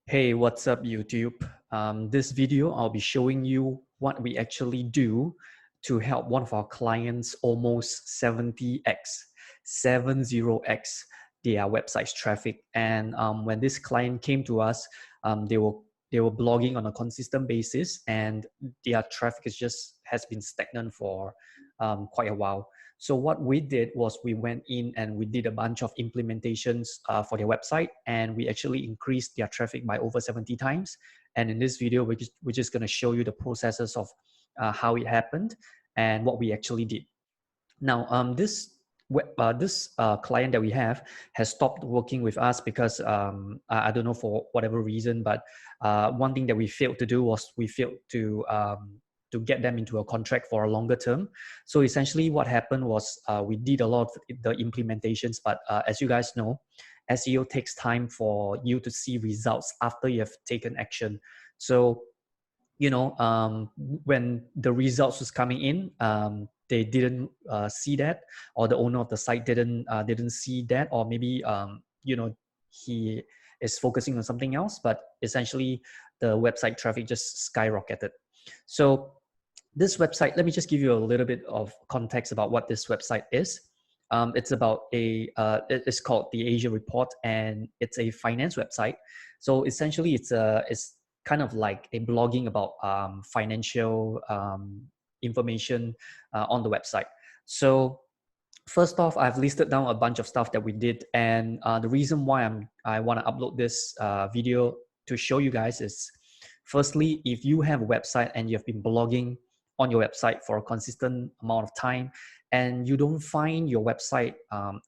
Hey, what's up, YouTube? This video, I'll be showing you what we actually do to help one of our clients almost 70x their website's traffic. And when this client came to us, they were blogging on a consistent basis, and their traffic has been stagnant for quite a while. So what we did was we went in and we did a bunch of implementations for their website, and we actually increased their traffic by over 70 times. And in this video, we're just going to show you the processes of how it happened and what we actually did. Now, this client that we have has stopped working with us because I don't know, for whatever reason, but one thing that we failed to do was we failed to get them into a contract for a longer term. So essentially what happened was we did a lot of the implementations, but as you guys know, SEO takes time for you to see results after you have taken action. So, when the results was coming in, they didn't see that, or the owner of the site didn't see that, or maybe he is focusing on something else, but essentially the website traffic just skyrocketed. So this website, let me just give you a little bit of context about what this website is. It's called the Asia Report, and it's a finance website. So essentially it's kind of like a blogging about financial information on the website. So first off, I've listed down a bunch of stuff that we did, and the reason why I want to upload this video to show you guys is, firstly, if you have a website and you have been blogging on your website for a consistent amount of time, and you don't find your website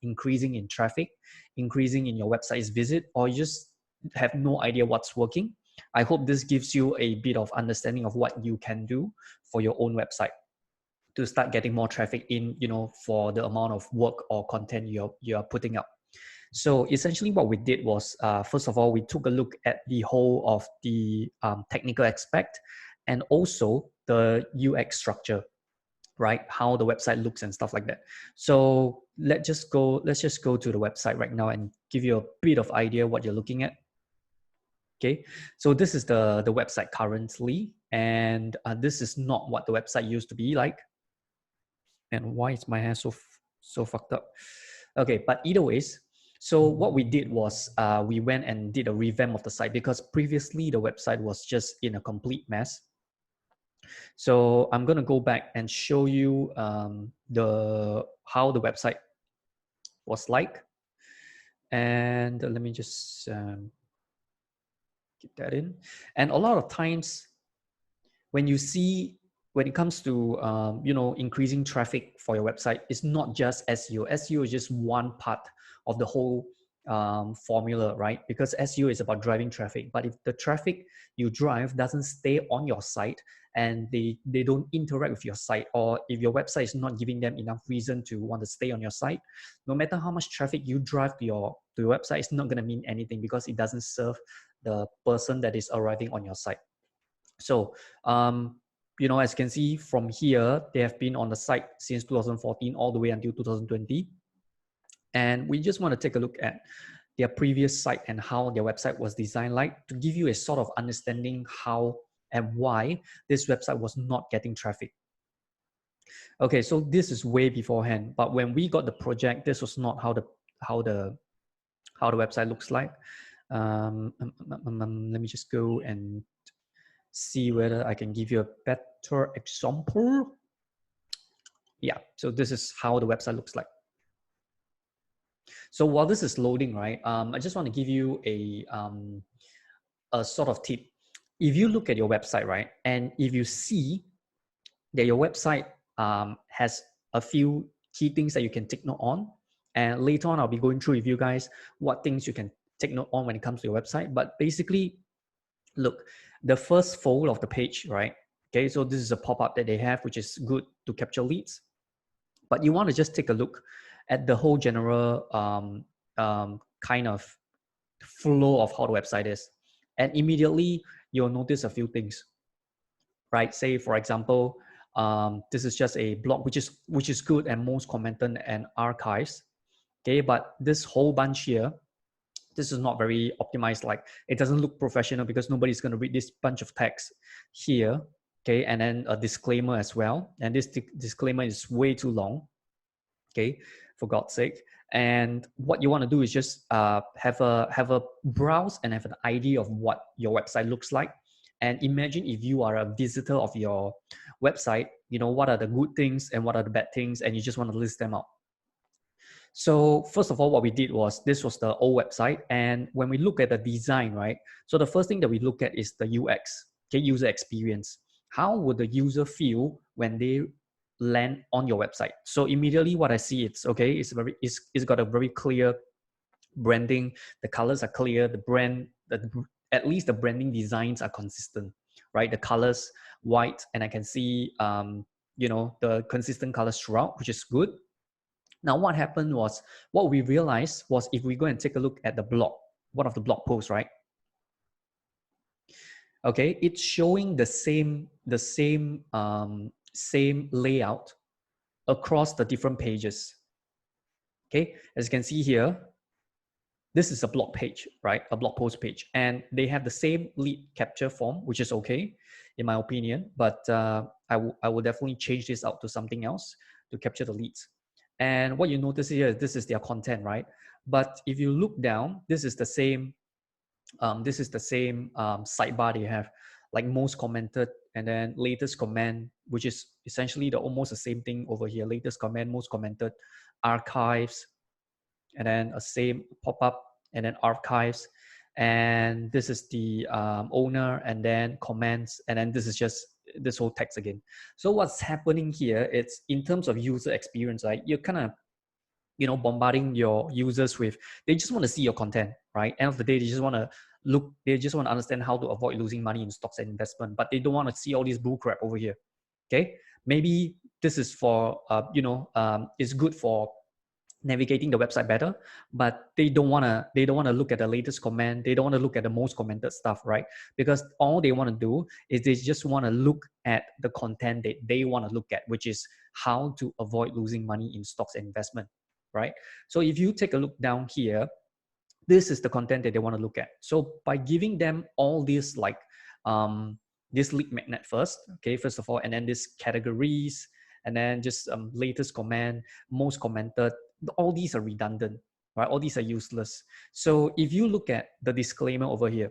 increasing in traffic, increasing in your website's visit, or you just have no idea what's working, I hope this gives you a bit of understanding of what you can do for your own website to start getting more traffic in, for the amount of work or content you're putting up. So essentially what we did was, first of all, we took a look at the whole of the technical aspect, and also the UX structure, right? How the website looks and stuff like that. So let's just go to the website right now and give you a bit of idea what you're looking at. Okay, so this is the website currently, and this is not what the website used to be like. And why is my hair so fucked up? Okay, but either ways, so what we did was we went and did a revamp of the site, because previously the website was just in a complete mess. So I'm gonna go back and show you how the website was like, and let me just keep that in. And a lot of times, when it comes to increasing traffic for your website, it's not just SEO. SEO is just one part of the whole formula, right? Because SEO is about driving traffic. But if the traffic you drive doesn't stay on your site, and they don't interact with your site, or if your website is not giving them enough reason to want to stay on your site, no matter how much traffic you drive to your website, it's not going to mean anything, because it doesn't serve the person that is arriving on your site. So as you can see from here, they have been on the site since 2014 all the way until 2020. And we just want to take a look at their previous site and how their website was designed like, to give you a sort of understanding how and why this website was not getting traffic. Okay, so this is way beforehand, but when we got the project, this was not how the website looks like. Let me just go and see whether I can give you a better example. Yeah, so this is how the website looks like. So while this is loading, right, I just want to give you a sort of tip. If you look at your website, right, and if you see that your website has a few key things that you can take note on, and later on I'll be going through with you guys what things you can take note on when it comes to your website. But basically, look, the first fold of the page, right? Okay, so this is a pop-up that they have, which is good to capture leads. But you want to just take a look at the whole general kind of flow of how the website is. And immediately you'll notice a few things, right? Say, for example, this is just a blog, which is good and most commented and archives. Okay, but this whole bunch here, This is not very optimized. Like, it doesn't look professional because nobody's going to read this bunch of text here. Okay, and then a disclaimer as well. And this disclaimer is way too long. Okay, for God's sake. And what you want to do is just have a browse and have an idea of what your website looks like. And imagine if you are a visitor of your website, you know, what are the good things and what are the bad things, and you just want to list them out. So first of all, what we did was, this was the old website. And when we look at the design, right? So the first thing that we look at is the UX, okay, user experience. How would the user feel when they land on your website? So immediately what I see, it's got a very clear branding. The colors are clear. The brand, at least the branding designs are consistent, right? The colors white, and I can see the consistent colors throughout, which is good. Now, what happened was, what we realized was, if we go and take a look at the blog, one of the blog posts, right? Okay, it's showing the same layout across the different pages. Okay, as you can see here, this is a blog page, right? A blog post page, and they have the same lead capture form, which is okay, in my opinion. But I will definitely change this out to something else to capture the leads. And what you notice here, this is their content, right? But if you look down, this is the same. Sidebar they have, like most commented, and then latest comment, which is essentially almost the same thing over here. Latest comment, most commented, archives, and then a same pop-up, and then archives, and this is the owner, and then comments, and then this is just this whole text again. So what's happening here, it's in terms of user experience, right? You're kind of bombarding your users with, they just want to see your content, right? End of the day, they just want to understand how to avoid losing money in stocks and investment, but they don't want to see all this bull crap over here. Okay, maybe this is for it's good for navigating the website better, but they don't want to look at the latest comment. They don't want to look at the most commented stuff, right? Because all they want to do is they just want to look at the content that they want to look at, which is how to avoid losing money in stocks and investment, right? So if you take a look down here, this is the content that they want to look at. So by giving them all this, like this lead magnet first, okay, first of all, and then these categories, and then just latest comment, most commented, all these are redundant, right? All these are useless. So if you look at the disclaimer over here,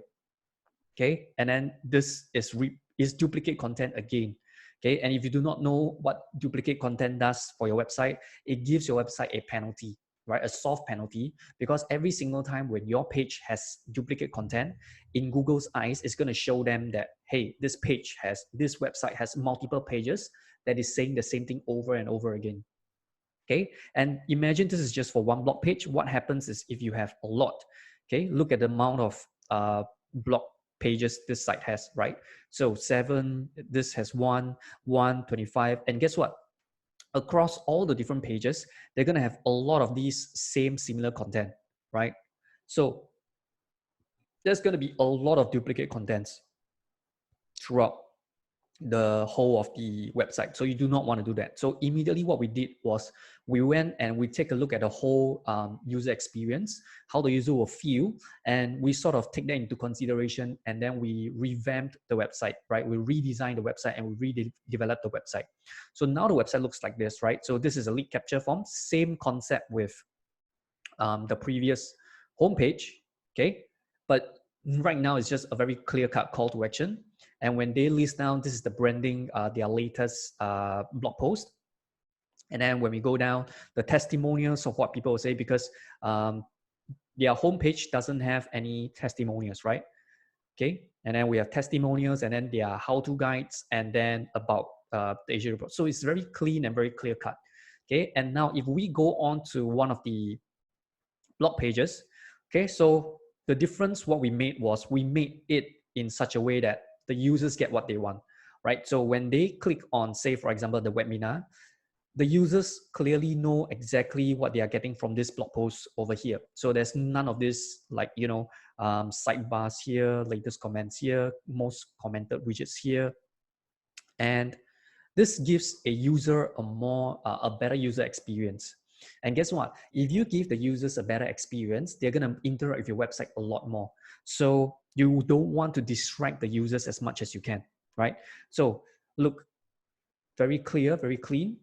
okay, and then this is duplicate content again. Okay, and if you do not know what duplicate content does for your website, it gives your website a penalty, right? A soft penalty, because every single time when your page has duplicate content, in Google's eyes, it's going to show them that, hey, this website has multiple pages that is saying the same thing over and over again. Okay, and imagine this is just for one blog page. What happens is, if you have a lot, okay, look at the amount of blog pages this site has, right? So 7, this has 25, and guess what? Across all the different pages, they're going to have a lot of these similar content, right? So there's going to be a lot of duplicate contents throughout the whole of the website. So you do not want to do that. So immediately what we did was, we went and we take a look at the whole user experience, how the user will feel, and we sort of take that into consideration, and then we revamped the website, right? We redesigned the website and we redeveloped the website. So now the website looks like this, right? So this is a lead capture form, same concept with the previous homepage, okay? But right now it's just a very clear-cut call to action. And when they list down, this is the branding, their latest blog post. And then when we go down, the testimonials of what people say, because their homepage doesn't have any testimonials, right? Okay, and then we have testimonials, and then there are how-to guides, and then about the Asia report. So it's very clean and very clear-cut. Okay, and now if we go on to one of the blog pages, okay, so the difference, what we made was, we made it in such a way that the users get what they want, right? So when they click on, say, for example, the webinar, the users clearly know exactly what they are getting from this blog post over here. So there's none of this, like, sidebars here, latest comments here, most commented widgets here. And this gives a user a better user experience. And guess what? If you give the users a better experience, they're going to interact with your website a lot more. So you don't want to distract the users as much as you can, right? So look, very clear, very clean.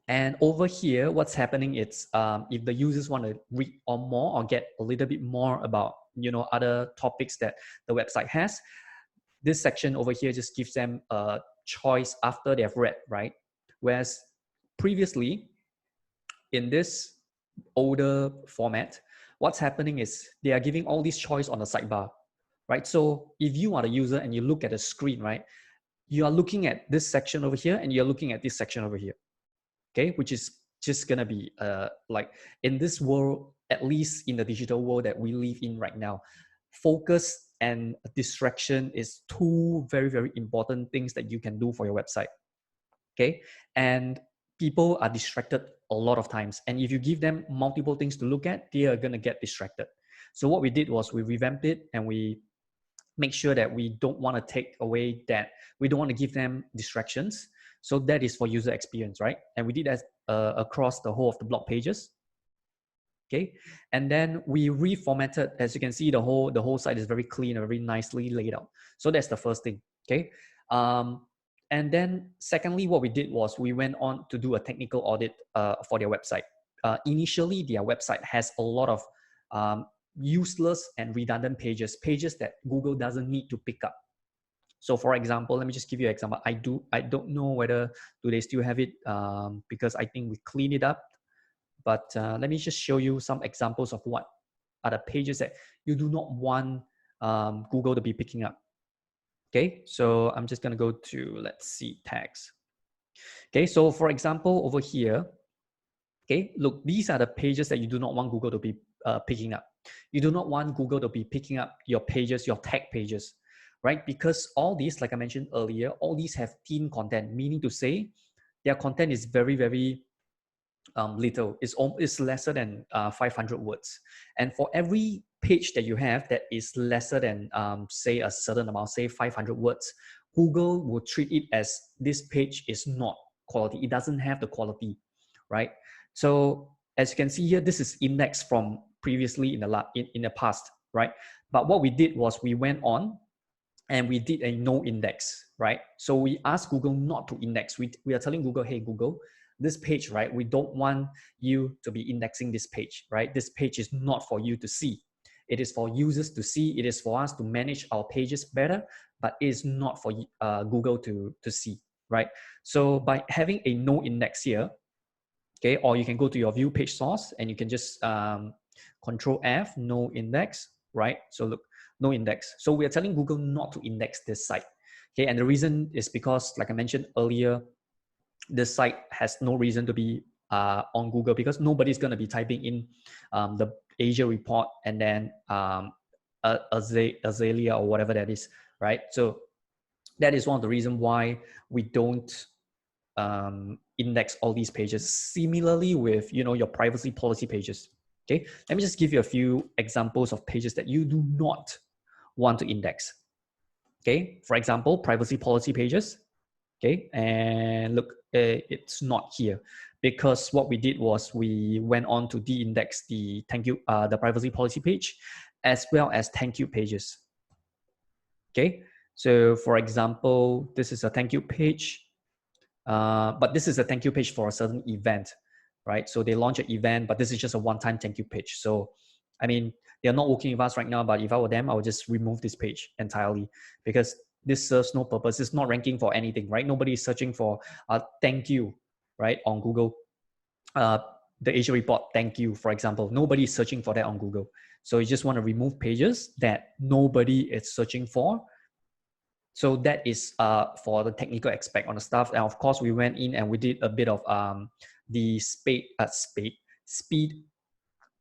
And over here, what's happening is if the users want to read on more or get a little bit more about, other topics that the website has, this section over here just gives them a choice after they have read, right? Whereas previously, in this older format, what's happening is they are giving all these choice on the sidebar, right? So if you are the user and you look at the screen, right, you are looking at this section over here and you're looking at this section over here, okay? Which is just gonna be like in this world, at least in the digital world that we live in right now, focus and distraction is two very, very important things that you can do for your website, okay? And people are distracted a lot of times. And if you give them multiple things to look at, they are gonna get distracted. So what we did was we revamped it and we make sure that we don't want to take away that, we don't want to give them distractions. So that is for user experience, right? And we did that across the whole of the blog pages. Okay, and then we reformatted. As you can see, the whole site is very clean and very nicely laid out. So that's the first thing. Okay, and then secondly, what we did was we went on to do a technical audit for their website. Initially, their website has a lot of useless and redundant pages that Google doesn't need to pick up. So for example, let me just give you an example. I don't know whether do they still have it because I think we cleaned it up. But let me just show you some examples of what are the pages that you do not want Google to be picking up. Okay, so I'm just gonna go to, let's see, tags. Okay, so for example, over here, okay, look, these are the pages that you do not want Google to be picking up. You do not want Google to be picking up your pages, your tag pages, right? Because all these, like I mentioned earlier, all these have thin content, meaning to say their content is very, very little. It's lesser than 500 words. And for every page that you have that is lesser than, say, a certain amount, say 500 words, Google will treat it as this page is not quality. It doesn't have the quality, right? So as you can see here, this is indexed from previously in the past, right? But what we did was we went on and we did a no index, right? So we asked Google not to index. We are telling Google, hey, Google, this page, right? We don't want you to be indexing this page, right? This page is not for you to see. It is for users to see. It is for us to manage our pages better, but it is not for Google to see, right? So by having a no index here, okay, or you can go to your view page source and you can just Control F, no index, right? So look, no index. So we are telling Google not to index this site. Okay, and the reason is because, like I mentioned earlier, this site has no reason to be on Google because nobody's going to be typing in the Asia report and then Azalea or whatever that is, right? So that is one of the reasons why we don't index all these pages. Similarly with, your privacy policy pages. Okay, let me just give you a few examples of pages that you do not want to index. Okay, for example, privacy policy pages. Okay, and look, it's not here because what we did was we went on to de-index the the privacy policy page as well as thank you pages. Okay, so for example, this is a thank you page, but this is a thank you page for a certain event, right? So they launch an event, but this is just a one-time thank you page. So, I mean, they're not working with us right now, but if I were them, I would just remove this page entirely because this serves no purpose. It's not ranking for anything, right? Nobody is searching for thank you, right, on Google. The Asia report, thank you, for example. Nobody is searching for that on Google. So you just want to remove pages that nobody is searching for. So that is for the technical aspect on the stuff. And of course, we went in and we did a bit of the speed.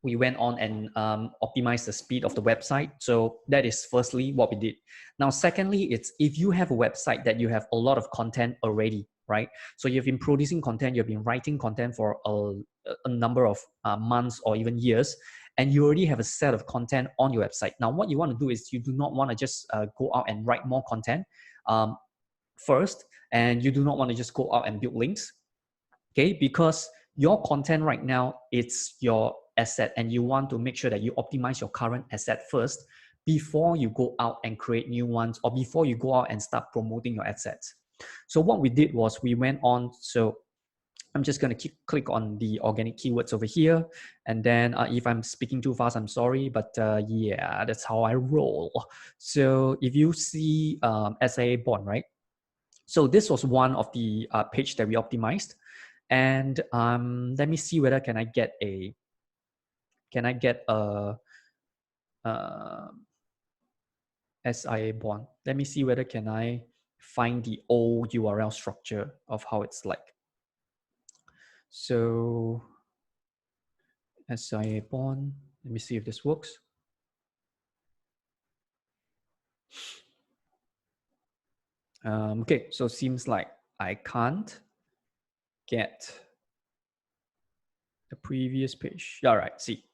We went on and optimized the speed of the website. So that is firstly what we did. Now, secondly, it's if you have a website that you have a lot of content already, right? So you've been producing content, you've been writing content for a number of months or even years, and you already have a set of content on your website. Now, what you want to do is you do not want to just go out and write more content first, and you do not want to just go out and build links, okay? Because your content right now, it's your asset, and you want to make sure that you optimize your current asset first before you go out and create new ones, or before you go out and start promoting your assets. So what we did was we went on, so I'm just going to click on the organic keywords over here. And then if I'm speaking too fast, I'm sorry, but yeah, that's how I roll. So if you see SIA bond, right? So this was one of the page that we optimized. And let me see whether can I get a SIA bond. Let me see whether can I find the old URL structure of how it's like. So SIA bond, let me see if this works. Okay, so seems like I can't get the previous page. All right, see.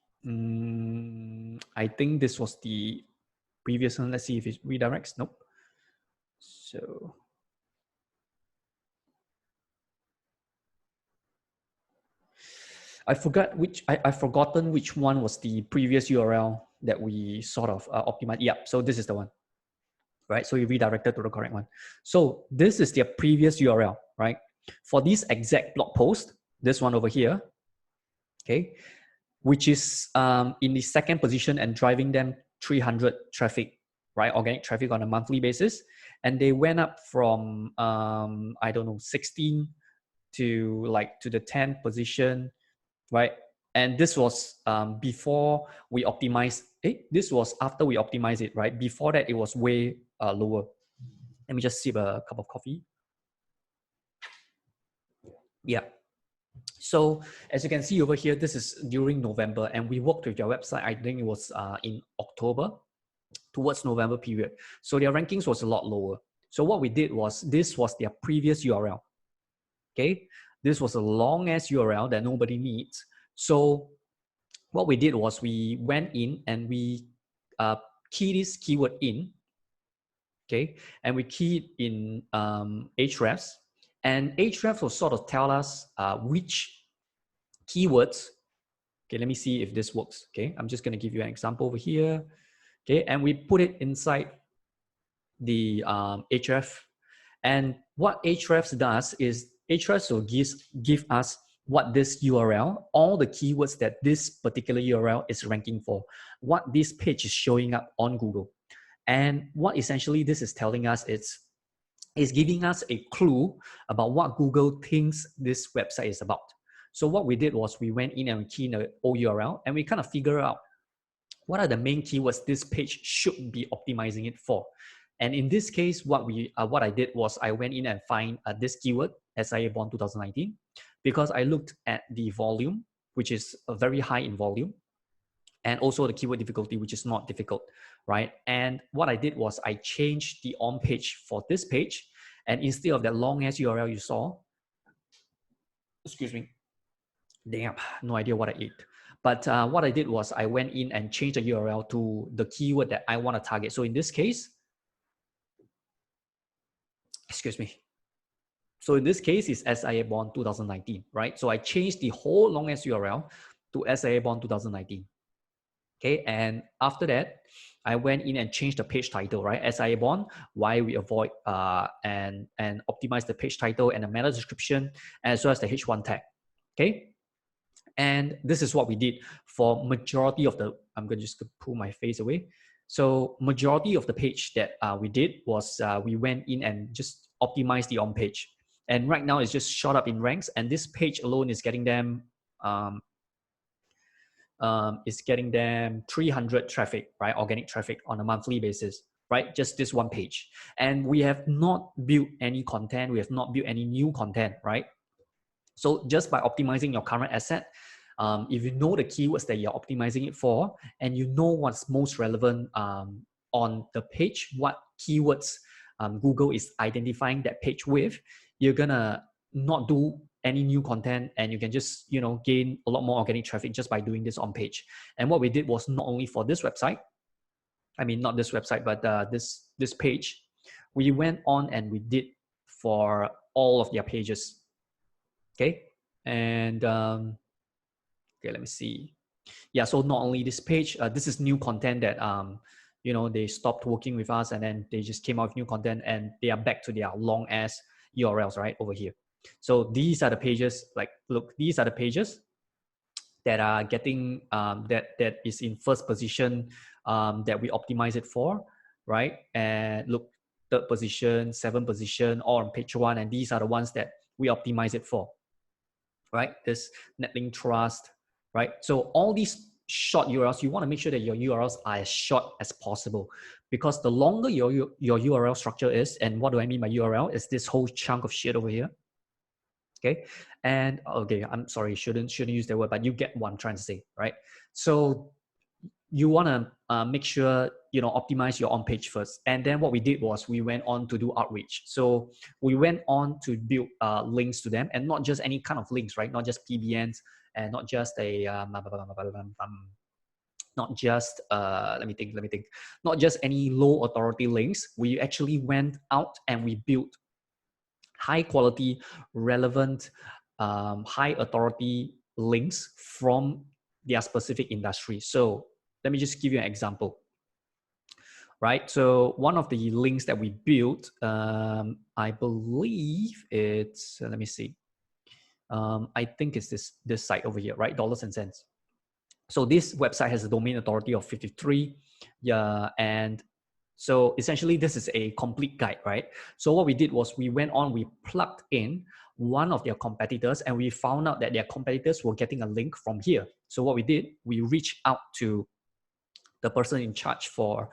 I think this was the previous one. Let's see if it redirects. Nope. So I've forgotten which one was the previous URL that we sort of optimized. Yeah, so this is the one, right? So you redirected to the correct one. So this is their previous URL, right? For this exact blog post, this one over here, okay, which is in the second position and driving them 300 traffic, right? Organic traffic on a monthly basis. And they went up from, I don't know, 16 to the 10th position, right? And this was before we optimized. This was after we optimized it, right? Before that, it was way lower. Let me just sip a cup of coffee. Yeah. So as you can see over here, this is during November, and we worked with their website. I think it was in October, towards November period. So their rankings was a lot lower. So what we did was, this was their previous URL. Okay, this was a long ass URL that nobody needs. So what we did was we went in and we key this keyword in. Okay, and we keyed in Ahrefs, and Ahrefs will sort of tell us which keywords. Okay, let me see if this works. Okay, I'm just going to give you an example over here. Okay, and we put it inside the Ahrefs. And what Ahrefs does is Ahrefs will give us what this URL, all the keywords that this particular URL is ranking for, what this page is showing up on Google. And what essentially this is telling us is giving us a clue about what Google thinks this website is about. So what we did was we went in and we keyed in the old URL, and we kind of figure out what are the main keywords this page should be optimizing it for. And in this case, what I did was I went in and find this keyword, SIA Bond 2019, because I looked at the volume, which is very high in volume, and also the keyword difficulty, which is not difficult, right? And what I did was I changed the on page for this page, and instead of that long ass URL you saw, excuse me, damn, no idea what I ate. But what I did was I went in and changed the URL to the keyword that I want to target. So in this case, excuse me. So in this case, it's SIA Bond 2019, right? So I changed the whole long ass URL to SIA Bond 2019. Okay, and after that, I went in and changed the page title, right? SIA Bond, why we avoid and optimize the page title and the meta description, as well as the H1 tag. Okay, and this is what we did for majority of the, I'm going to just pull my face away. So majority of the page that we did was we went in and just optimized the on page. And right now it's just shot up in ranks, and this page alone is getting them 300 traffic, right? Organic traffic on a monthly basis, right? Just this one page. And we have not built any content. We have not built any new content, right? So just by optimizing your current asset, if you know the keywords that you're optimizing it for, and you know what's most relevant on the page, what keywords Google is identifying that page with, you're gonna not do any new content, and you can just gain a lot more organic traffic just by doing this on page. And what we did was not only for this website, I mean not this website, but this page, we went on and we did for all of their pages. Okay, And okay, let me see. Yeah, so not only this page, this is new content that you know, they stopped working with us and then they just came out with new content and they are back to their long ass URLs right over here. So these are the pages. Like, look, these are the pages that are getting that is in first position, that we optimize it for, right? And look, third position, seventh position, all on page one, and these are the ones that we optimize it for, right? This Netlink Trust, right? So all these short URLs, you want to make sure that your URLs are as short as possible, because the longer your URL structure is, and what do I mean by URL? Is this whole chunk of shit over here. Okay, and okay, I'm sorry, shouldn't use that word, but you get what I'm trying to say, right? So you want to make sure, you know, optimize your on page first. And then what we did was we went on to do outreach. So we went on to build links to them, and not just any kind of links, right? Not just PBNs, and not just a not just let me think, not just any low authority links. We actually went out and we built high quality, relevant, high authority links from their specific industry. So let me just give you an example, right? So one of the links that we built, I believe it's, let me see. I think it's this site over here, right? Dollars and cents. So this website has a domain authority of 53. Yeah, and so essentially this is a complete guide, right? So what we did was we went on, we plugged in one of their competitors, and we found out that their competitors were getting a link from here. So what we did, we reached out to the person in charge for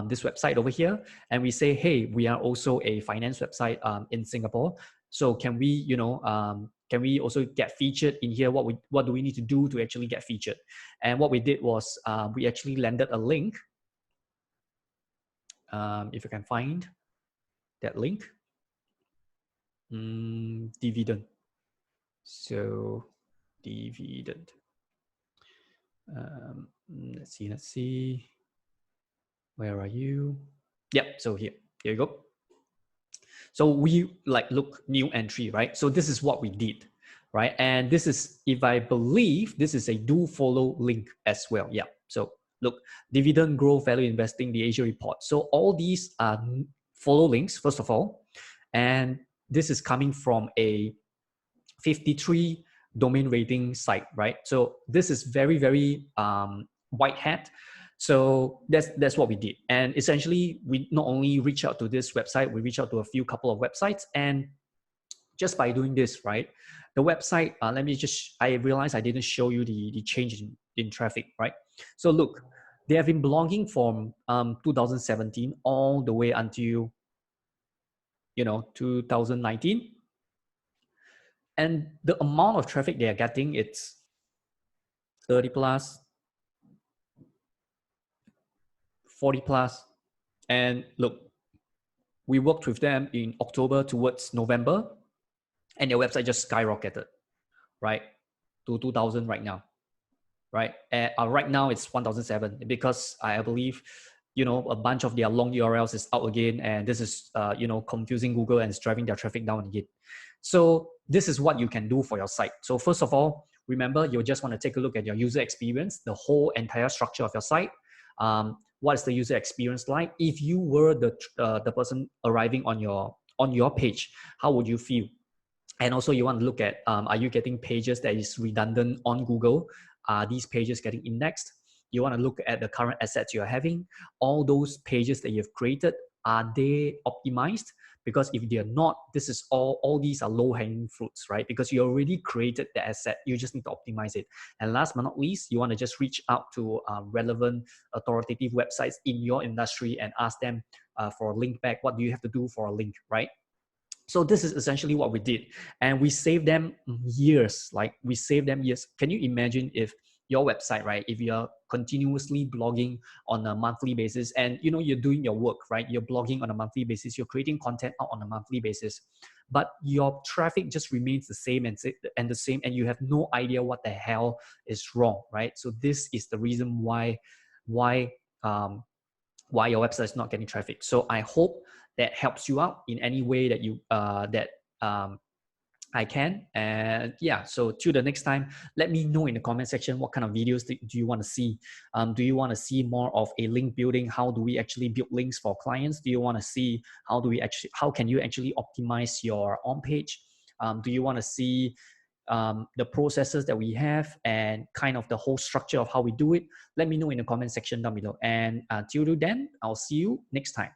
this website over here, and we say, hey, we are also a finance website in Singapore. So can we, you know, can we also get featured in here? What do we need to do to actually get featured? And what we did was we actually landed a link. If you can find that link, dividend. So dividend. Let's see. Where are you? Yep. So here you go. So we like, look, new entry, right? So this is what we did, right? And this is, if I believe, this is a do follow link as well. Yeah. So look, dividend growth value investing, the Asia report. So all these are follow links, first of all, and this is coming from a 53 domain rating site, right? So this is very, very white hat. So that's what we did. And essentially, we not only reach out to this website, we reach out to a few couple of websites. And just by doing this, right, the website, let me just, I realized I didn't show you the change in traffic, right? So look, they have been blogging from 2017 all the way until, you know, 2019. And the amount of traffic they are getting, it's 30 plus, 40 plus. And look, we worked with them in October towards November, and their website just skyrocketed, right, to 2,000 right now, right? And right now it's 1,007 because I believe, you know, a bunch of their long URLs is out again, and this is, you know, confusing Google and it's driving their traffic down again. So this is what you can do for your site. So first of all, remember, you just want to take a look at your user experience, the whole entire structure of your site. What is the user experience like? If you were the person arriving on your page, how would you feel? And also you want to look at, are you getting pages that is redundant on Google? Are these pages getting indexed? You want to look at the current assets you're having. All those pages that you've created, are they optimized? Because if they're not, this is all these are low-hanging fruits, right? Because you already created the asset, you just need to optimize it. And last but not least, you want to just reach out to relevant authoritative websites in your industry and ask them for a link back. What do you have to do for a link, right? So this is essentially what we did, and we saved them years. Like, we saved them years. Can you imagine if your website, right, if you're continuously blogging on a monthly basis, and you know, you're doing your work, right, you're blogging on a monthly basis, you're creating content out on a monthly basis, but your traffic just remains the same and the same, and you have no idea what the hell is wrong, right? So this is the reason why your website is not getting traffic. So I hope that helps you out in any way that you I can. And yeah, so till the next time, let me know in the comment section what kind of videos do you want to see. Do you want to see more of a link building? How do we actually build links for clients? Do you want to see how can you actually optimize your on page? Do you want to see the processes that we have and kind of the whole structure of how we do it? Let me know in the comment section down below. And till then, I'll see you next time.